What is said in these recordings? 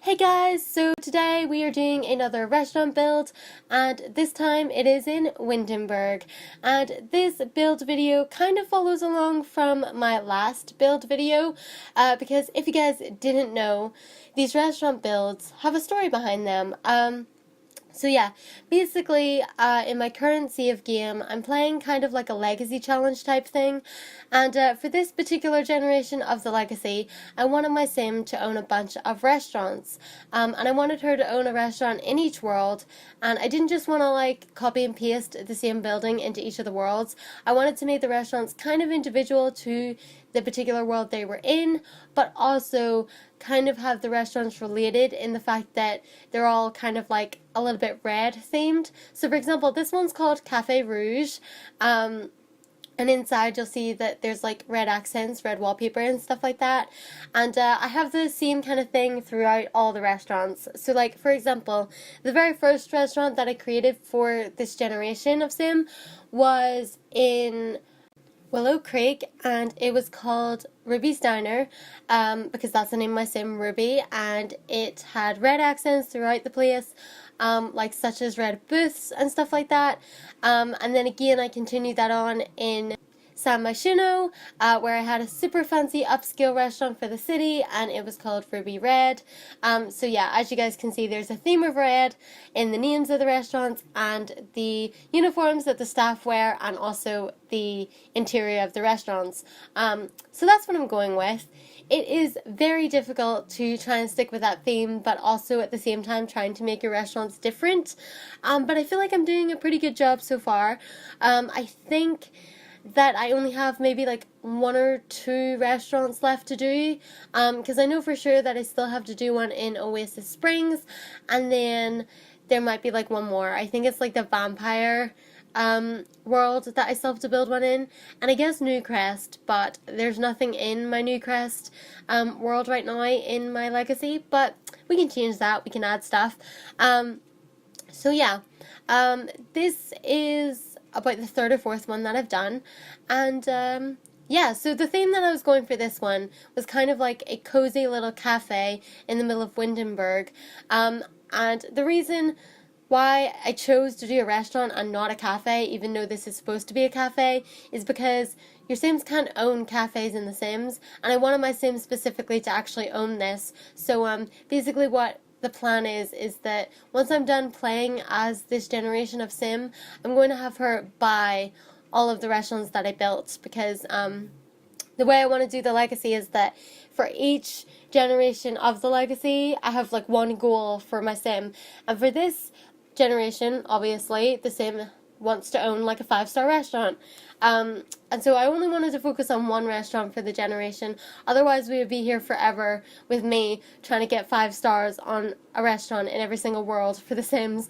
Hey guys, so today we are doing another restaurant build, and this time it is in Windenburg, and this build video kind of follows along from my last build video, because if you guys didn't know, these restaurant builds have a story behind them. So yeah, basically, in my current save game, I'm playing kind of like a legacy challenge type thing, and for this particular generation of the legacy, I wanted my sim to own a bunch of restaurants, and I wanted her to own a restaurant in each world, and I didn't just want to like copy and paste the same building into each of the worlds. I wanted to make the restaurants kind of individual to the particular world they were in, but also kind of have the restaurants related in the fact that they're all kind of like a little bit red themed. So for example, this one's called Cafe Rouge, and inside you'll see that there's like red accents, red wallpaper and stuff like that, and I have the same kind of thing throughout all the restaurants. So like for example, the very first restaurant that I created for this generation of sim was in Willow Creek, and it was called Ruby's Diner, because that's the name of my sim, Ruby, and it had red accents throughout the place, like such as red booths and stuff like that, and then again I continued that on in San Myshuno, where I had a super fancy upscale restaurant for the city, and it was called Ruby Red. So yeah, as you guys can see, there's a theme of red in the names of the restaurants and the uniforms that the staff wear, and also the interior of the restaurants. So that's what I'm going with. It is very difficult to try and stick with that theme, but also at the same time trying to make your restaurants different. But I feel like I'm doing a pretty good job so far. I think that I only have maybe like 1 or 2 restaurants left to do, because I know for sure that I still have to do one in Oasis Springs, and then there might be like one more. I think it's like the vampire world that I still have to build one in, and I guess Newcrest, but there's nothing in my Newcrest world right now in my legacy, but we can change that, we can add stuff. So yeah, this is about the 3rd or 4th one that I've done, and yeah, so the theme that I was going for this one was kind of like a cozy little cafe in the middle of Windenburg, and the reason why I chose to do a restaurant and not a cafe, even though this is supposed to be a cafe, is because your Sims can't own cafes in the Sims, and I wanted my Sims specifically to actually own this. So basically what the plan is that once I'm done playing as this generation of Sim, I'm going to have her buy all of the restaurants that I built, because the way I want to do the legacy is that for each generation of the legacy, I have like one goal for my Sim, and for this generation, obviously, the Sim wants to own like a 5-star restaurant, and so I only wanted to focus on one restaurant for the generation. Otherwise we would be here forever with me trying to get 5 stars on a restaurant in every single world for the Sims.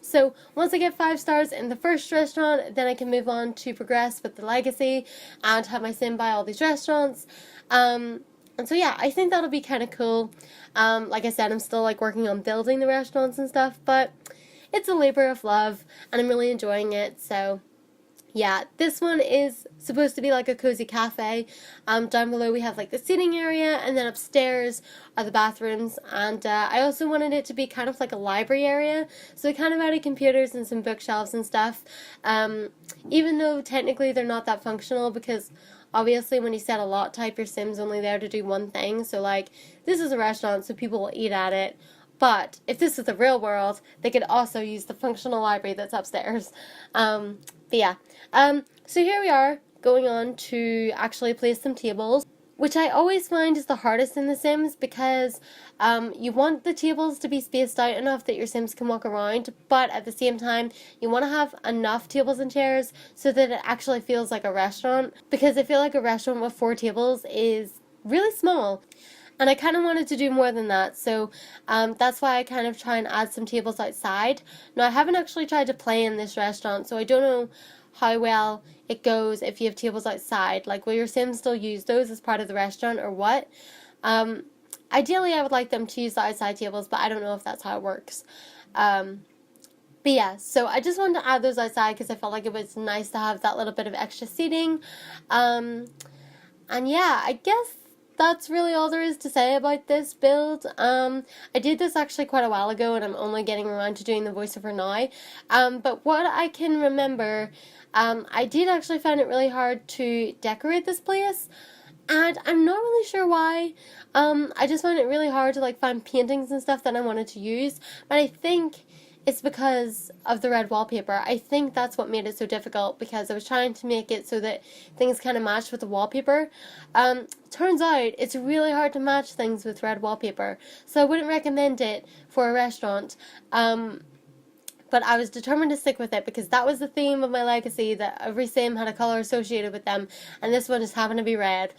So once I get 5 stars in the first restaurant, then I can move on to progress with the legacy and have my Sim buy all these restaurants. And so yeah, I think that'll be kind of cool. Like I said, I'm still like working on building the restaurants and stuff, but it's a labor of love and I'm really enjoying it. So yeah, this one is supposed to be like a cozy cafe. Down below we have like the seating area, and then upstairs are the bathrooms, and I also wanted it to be kind of like a library area, so we kind of added computers and some bookshelves and stuff, even though technically they're not that functional, because obviously when you set a lot type, your Sim's only there to do one thing. So like, this is a restaurant, so people will eat at it. But if this is the real world, they could also use the functional library that's upstairs. But yeah, so here we are going on to actually place some tables, which I always find is the hardest in The Sims, because you want the tables to be spaced out enough that your Sims can walk around, but at the same time you want to have enough tables and chairs so that it actually feels like a restaurant, because I feel like a restaurant with 4 tables is really small. And I kind of wanted to do more than that, so that's why I kind of try and add some tables outside. Now, I haven't actually tried to play in this restaurant, so I don't know how well it goes if you have tables outside. Like, will your Sims still use those as part of the restaurant or what? Ideally, I would like them to use the outside tables, but I don't know if that's how it works. But yeah, so I just wanted to add those outside because I felt like it was nice to have that little bit of extra seating. And yeah, I guess that's really all there is to say about this build. I did this actually quite a while ago, and I'm only getting around to doing the voiceover now. But what I can remember, I did actually find it really hard to decorate this place, and I'm not really sure why. I just found it really hard to like find paintings and stuff that I wanted to use, but I think it's because of the red wallpaper. I think that's what made it so difficult, because I was trying to make it so that things kind of matched with the wallpaper. Turns out it's really hard to match things with red wallpaper, so I wouldn't recommend it for a restaurant. But I was determined to stick with it because that was the theme of my legacy, that every sim had a color associated with them, and this one just happened to be red.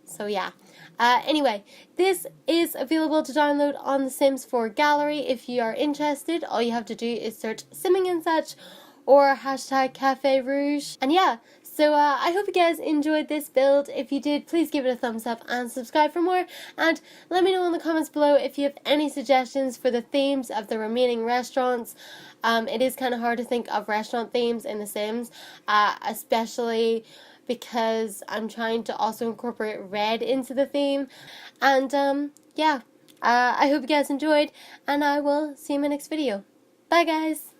So yeah. Anyway, this is available to download on the Sims 4 gallery. If you are interested, all you have to do is search SimmingAndSuch or hashtag Cafe Rouge. And yeah, so I hope you guys enjoyed this build. If you did, please give it a thumbs up and subscribe for more. And let me know in the comments below if you have any suggestions for the themes of the remaining restaurants. It is kind of hard to think of restaurant themes in The Sims, especially because I'm trying to also incorporate red into the theme. And yeah, I hope you guys enjoyed, and I will see you in my next video. Bye guys!